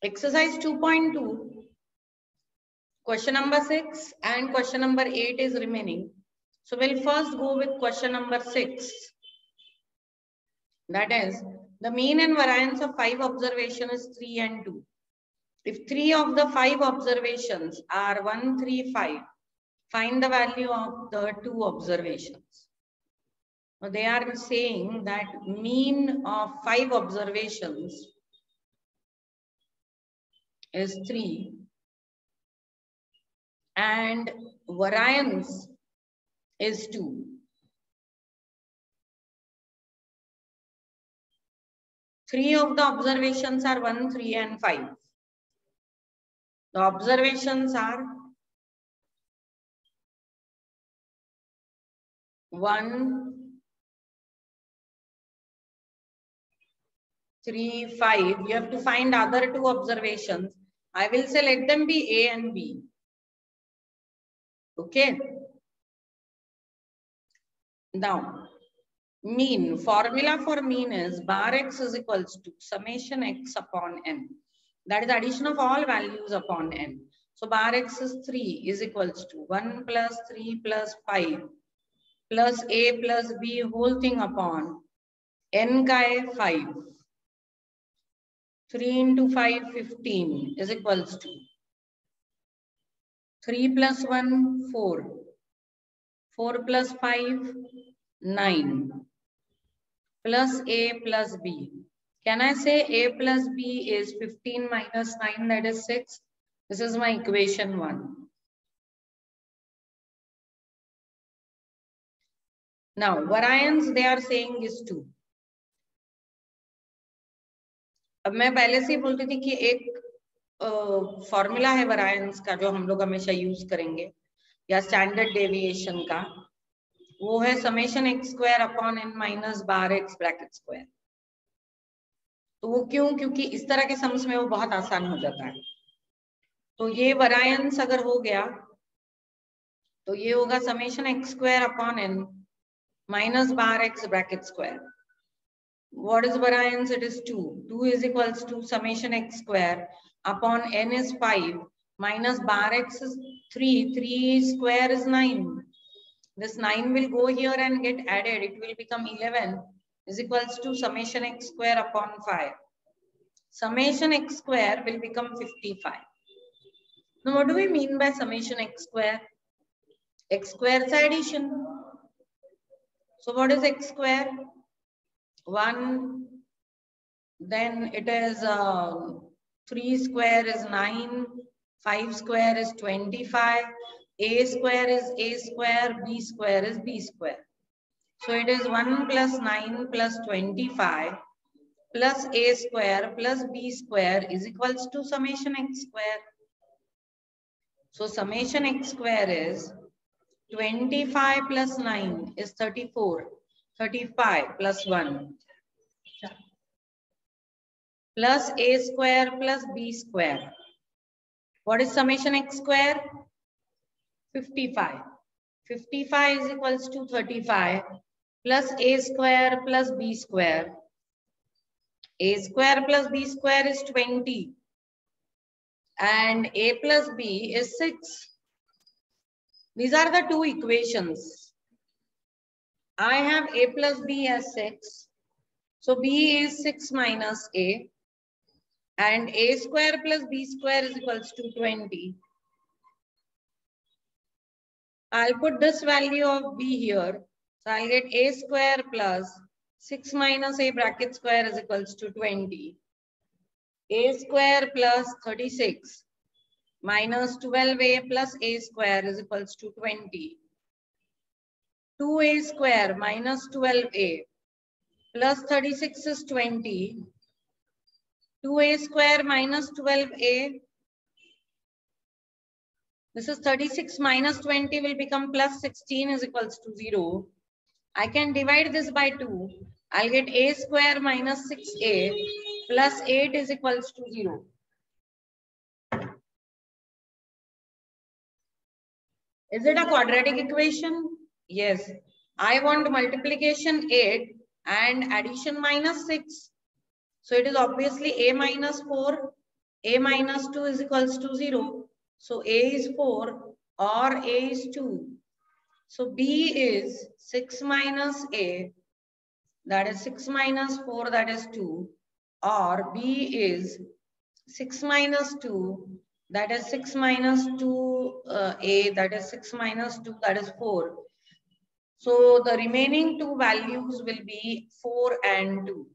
Exercise 2.2, question number 6 and question number 8 is remaining. So we'll first go with question number 6. That is, the mean and variance of 5 observations is 3 and 2. If 3 of the 5 observations are 1, 3, 5, find the value of the 2 observations. Now they are saying that mean of 5 observations is 3 and variance is 2. Three of the observations are 1, 3 and 5. The observations are 1, 3, 5. You have to find other 2 observations. I will say let them be A and B. Okay. Now, mean, formula for mean is bar x is equals to summation x upon n. That is addition of all values upon n. So bar x is 3 is equals to 1 plus 3 plus 5 plus a plus b whole thing upon n ka hai 5. 3 into 5, 15 is equals to 3 plus 1, 4. 4 plus 5, 9. Plus a plus b. Can I say a plus b is 15 minus 9, that is 6? This is my equation 1. Now, variance they are saying is 2. अब मैं पहले से ही बोलती थी कि एक formula है variance का जो हम लोग हमेशा यूज करेंगे या स्टैंडर्ड डेविएशन का, वो है summation x square upon n minus bar x bracket square. तो वो क्यों? क्योंकि इस तरह के सम्स में वो बहुत आसान हो जाता है. तो ये वेरिएंस अगर हो गया तो ये होगा summation x square upon n minus bar x bracket square. What is variance? It is 2. 2 is equals to summation x square upon n is 5 minus bar x is 3. 3 square is 9. This 9 will go here and get added. It will become 11 is equals to summation x square upon 5. Summation x square will become 55. Now what do we mean by summation x square? X square is addition. So what is x square? 1, then it is 3 square is 9, 5 square is 25, a square is a square, b square is b square. So it is 1 plus 9 plus 25 plus a square plus b square is equals to summation x square. So summation x square is 25 plus 9 is 34. 35 plus 1 plus a square plus b square. What is summation x square? 55. 55 is equals to 35 plus a square plus b square. A square plus b square is 20 and a plus b is 6. These are the two equations. I have a plus b as 6. So b is 6 minus a. And a square plus b square is equals to 20. I'll put this value of b here. So I'll get a square plus 6 minus a bracket square is equals to 20. A square plus 36 minus 12a plus a square is equals to 20. 2a square minus 12a plus 36 is 20. 2a square minus 12a. This is 36 minus 20 will become plus 16 is equals to 0. I can divide this by 2. I'll get a square minus 6a plus 8 is equals to 0. Is it a quadratic equation? Yes. I want multiplication 8 and addition minus 6. So it is obviously a minus 4. a minus 2 is equals to 0. So a is 4 or a is 2. So b is 6 minus a, that is 6 minus 4, that is 2, or b is 6 minus 2, that is 6 minus 2 a, that is 6 minus 2, that is 4. So the remaining two values will be 4 and 2.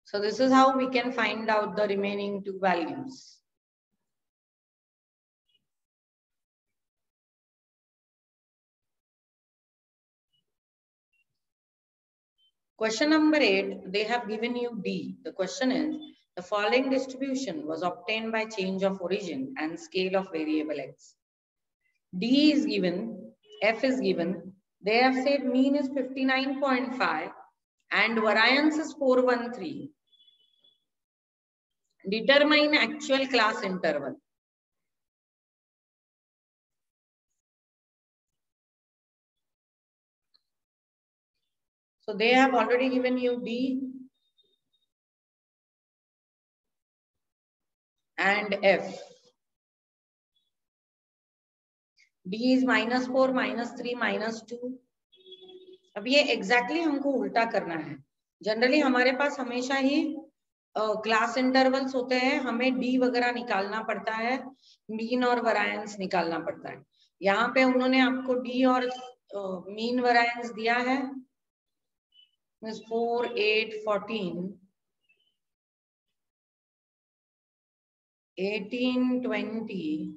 So this is how we can find out the remaining two values. Question number 8, they have given you D. The question is, the following distribution was obtained by change of origin and scale of variable x. D is given, F is given. They have said mean is 59.5 and variance is 413. Determine actual class interval. So they have already given you D and F. D is -4, -3, -2. अब ये exactly हमको उल्टा करना है. Generally हमारे पास हमेशा ही class intervals होते हैं, हमें डी वगैरह निकालना पड़ता है, मीन और वरायंस निकालना पड़ता है. यहाँ पे उन्होंने आपको डी और मीन वरायंस दिया है 4, 8, 14, 18, 20,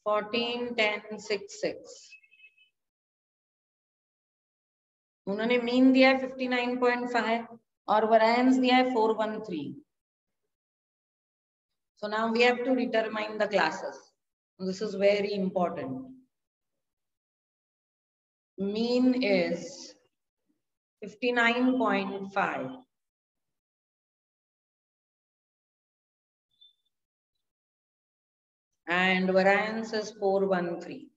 14, 10, 6, 6. उन्होंने मीन दिया है 59.5 और वरायंस दिया है 413. So now we have to determine the classes. This is very important. Mean is 59.5. And variance is 413.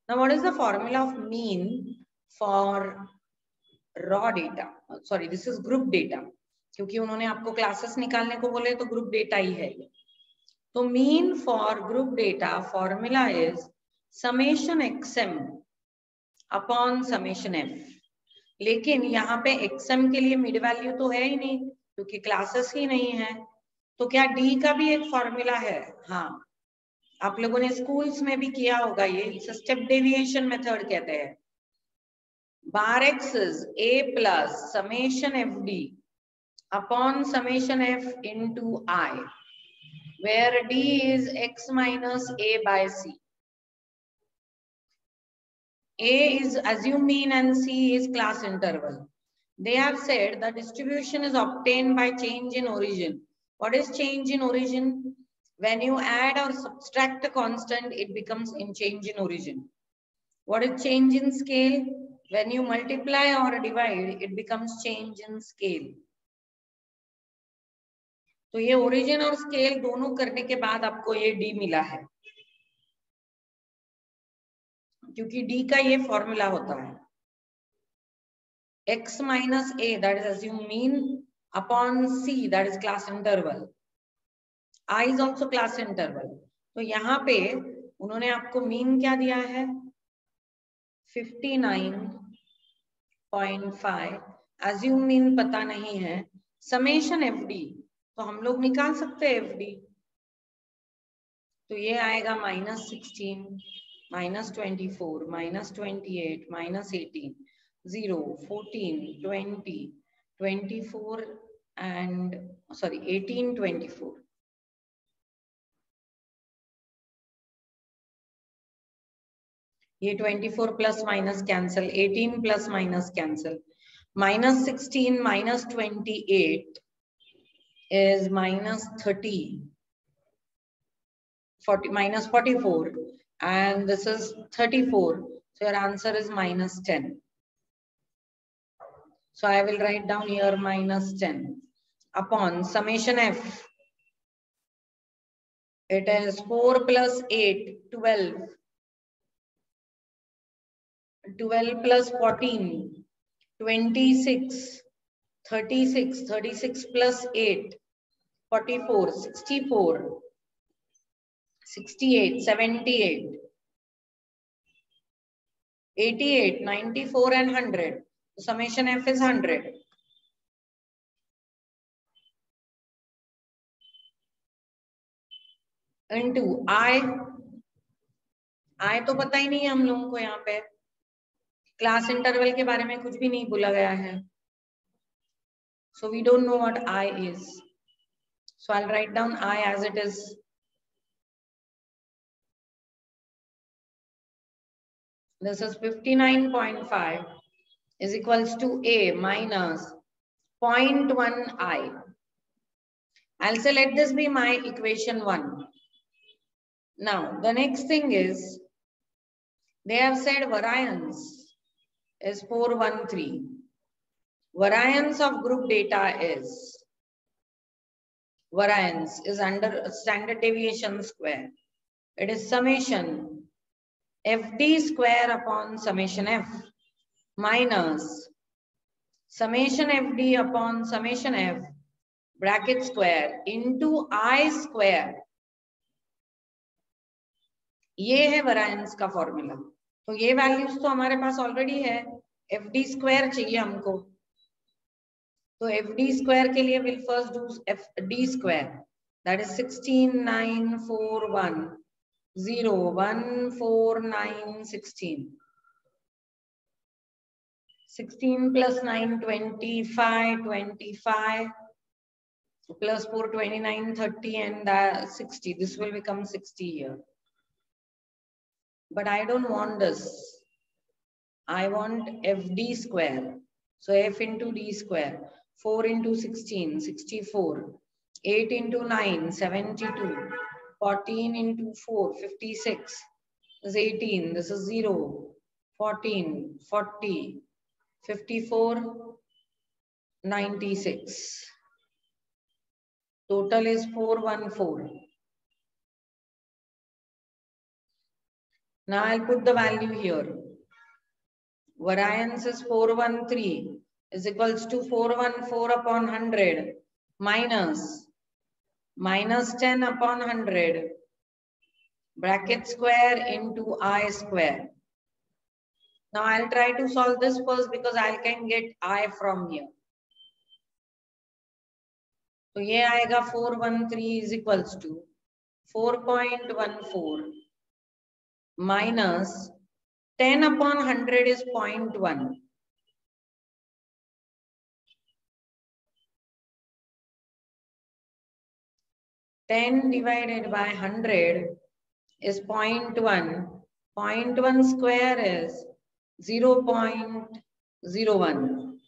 Now what is the formula of mean for raw data? Sorry, this is group data. क्योंकि उन्होंने आपको classes निकालने को बोले तो group data ही है ये. तो mean for group data formula is summation xm upon summation f. लेकिन यहाँ पे xm के लिए मिड वैल्यू तो है ही नहीं क्योंकि क्लासेस ही नहीं है. तो क्या d का भी एक फॉर्मूला है? हाँ, आप लोगों ने स्कूल्स में भी किया होगा. ये इसे स्टेप डेविएशन मेथड कहते हैं. बार x is a plus summation fd upon summation f into I, where d is x minus a by c. A is assume mean and C is class interval. They have said the distribution is obtained by change in origin. What is change in origin? When you add or subtract a constant, it becomes in change in origin. What is change in scale? When you multiply or divide, it becomes change in scale. तो ये origin और scale दोनों करने के बाद आपको ये D मिला है क्योंकि डी का ये फॉर्मूला होता है x minus a, that is assume mean, upon c, that is class interval. I is also class interval. तो यहाँ पे उन्होंने आपको मीन क्या दिया है 59.5. assume mean पता नहीं है. समेशन fd तो हम लोग निकाल सकते हैं fd. तो ये आएगा -16, -24, -28, -18, 0, 14, 20, 24 and sorry 18, 24. ये 24 plus minus cancel, 18 plus minus cancel. Minus 16 minus 28 is minus 30. 40 minus 44, and this is 34. So your answer is minus 10. So I will write down here minus 10 upon summation f. It is 4 plus 8, 12. 12 plus 14, 26. 36, 36 plus 8, 44, 64, 68, 78, 88, 94 and 100. So summation f is 100. Into I तो पता ही नहीं है हम लोगों को, यहाँ पे class interval के बारे में कुछ भी नहीं बोला गया है. So we don't know what I is. So I'll write down I as it is. This is 59.5 is equals to A minus 0.1 I. I'll say let this be my equation 1. Now the next thing is they have said variance is 413. Variance of group data is under standard deviation square. It is summation FD square upon summation F minus summation FD upon summation F bracket square into I square. ये है variance का formula. तो ये values तो हमारे पास already है. FD square चाहिए हमको. तो FD स्क्वायर के लिए will first do FD square, that is 16,941,0,149,16. 16 plus 9, 25, 25 plus 4, 29, 30 and 60. This will become 60 here. But I don't want this. I want FD square. So F into D square. 4 into 16, 64. 8 into 9, 72. 14 into 4, 56. This is 18. This is 0. 14, 40, 54, 96. Total is 414. Now I'll put the value here. Variance is 413 is equals to 414 upon 100 minus 10 upon 100 bracket square into I square. Now I'll try to solve this first because I can get I from here. So ये आएगा 413 is equals to 4.14 minus 10 upon 100 is 0.1. Ten divided by 100 is 0.1. 0.1 square is 0.01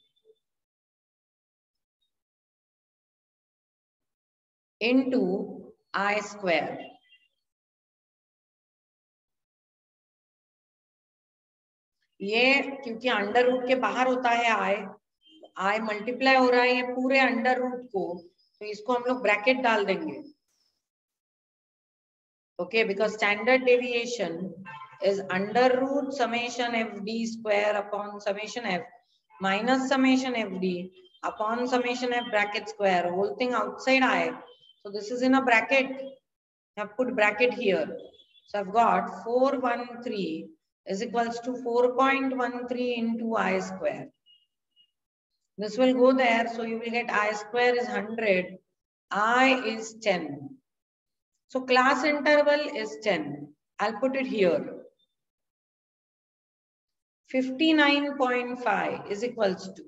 into I square. ये क्योंकि under root के बाहर होता है I multiply हो रहा है ये पूरे अंडर रूट को, तो इसको हम लोग ब्रैकेट डाल देंगे. Okay, because standard deviation is under root summation FD square upon summation F minus summation FD upon summation F bracket square, whole thing outside I. So this is in a bracket. I have put bracket here. So I've got 413 is equals to 4.13 into I square. This will go there. So you will get I square is 100. I is 10. So class interval is 10. I'll put it here. 59.5 is equals to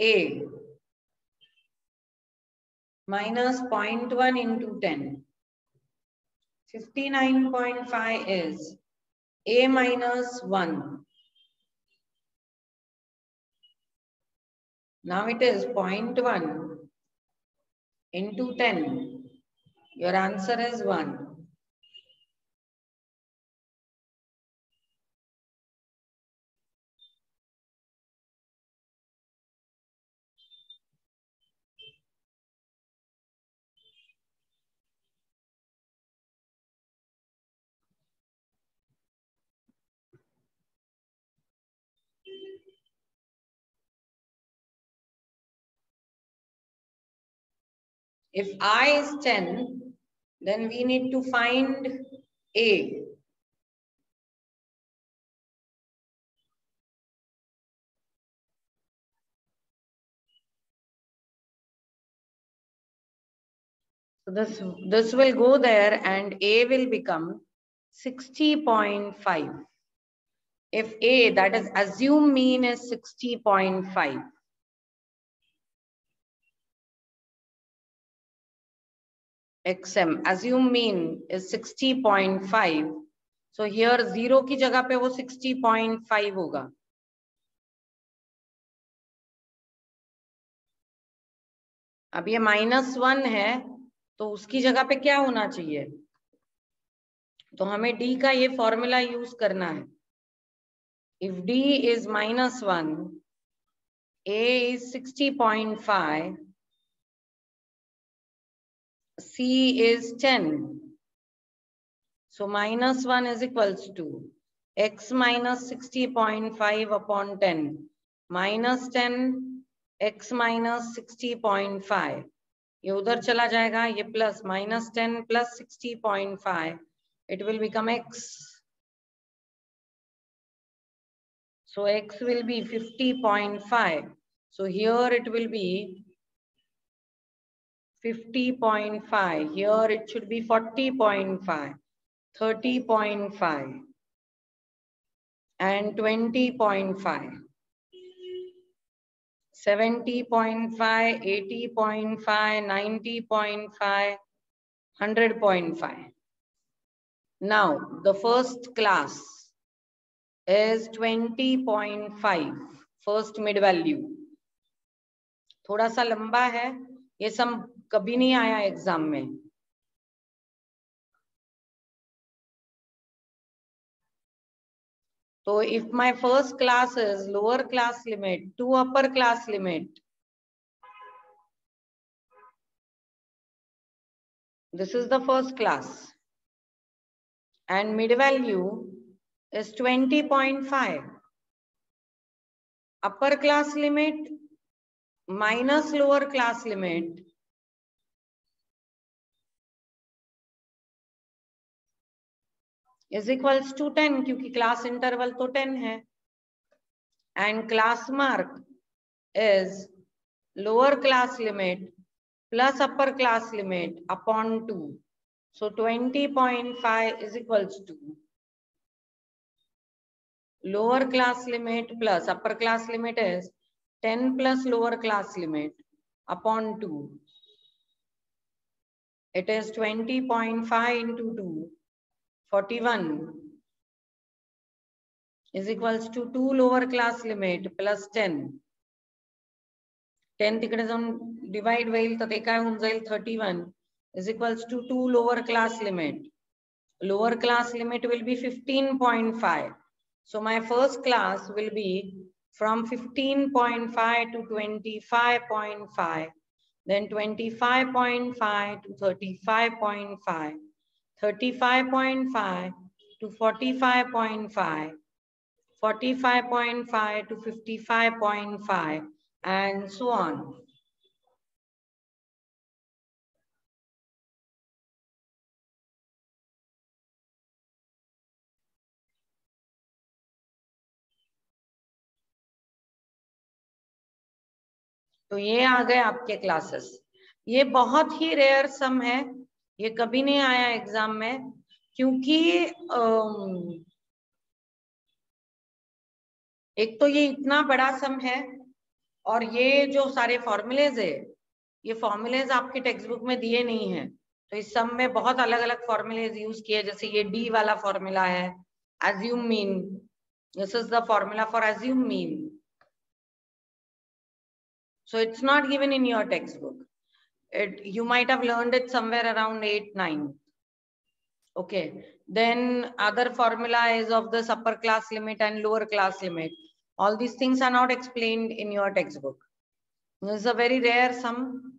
A minus 0.1 into 10. 59.5 is A minus 1 Now it is 0.1 into 10. Your answer is 1. If I is 10, then we need to find A. So this will go there and A will become 60.5. If A, that is assume mean is 60.5. XM, assume mean is 60.5. So here 0 की जगह पे वो 60.5 होगा. अब ये -1 है, तो उसकी जगह पे क्या होना चाहिए? तो हमें D का ये फॉर्मूला यूज करना है. If D is -1, A is 60.5, C is 10. So -1 is equals to x minus 60.5 upon 10 minus 10 x minus 60.5. ये उधर चला जाएगा, ये plus -10 plus 60.5. It will become x. So x will be 50.5. So here it will be 50.5. Here it should be 40.5, 30.5. and 20.5, 70.5, 80.5, 90.5, 100.5. Now the first class is 20.5, first mid value. थोड़ा सा लंबा है, ये सब कभी नहीं आया एग्जाम में. So if my first class is lower class limit to upper class limit, this is the first class, and mid value is 20.5. Upper class limit minus lower class limit is equals to 10, क्योंकि class interval तो 10 है. And class mark is lower class limit plus upper class limit upon 2. So 20.5 is equals to lower class limit plus upper class limit is 10 plus lower class limit upon 2. It is 20.5 into 2, 41 is equals to 2 lower class limit plus 10. 10 तिकडे जाऊन divide होईल तर ते काय होऊन जाईल 31 is equals to 2 lower class limit. Lower class limit will be 15.5. So my first class will be from 15.5 to 25.5, then 25.5 to 35.5, 35.5 to 45.5, 45.5 to 55.5, and so on. तो ये आ गए आपके क्लासेस. ये बहुत ही रेयर सम है, ये कभी नहीं आया एग्जाम में, क्योंकि एक तो ये इतना बड़ा सम है, और ये जो सारे फॉर्मूलेज है, ये फॉर्मूलेज आपके टेक्स्ट बुक में दिए नहीं है. तो इस सम में बहुत अलग अलग फॉर्मूलेज यूज किए, जैसे ये डी वाला फॉर्मूला है, assume mean. This is the formula for assume mean. So it's not given in your textbook. You might have learned it somewhere around 8, 9. Okay. Then other formula is of this upper class limit and lower class limit. All these things are not explained in your textbook. This is a very rare sum.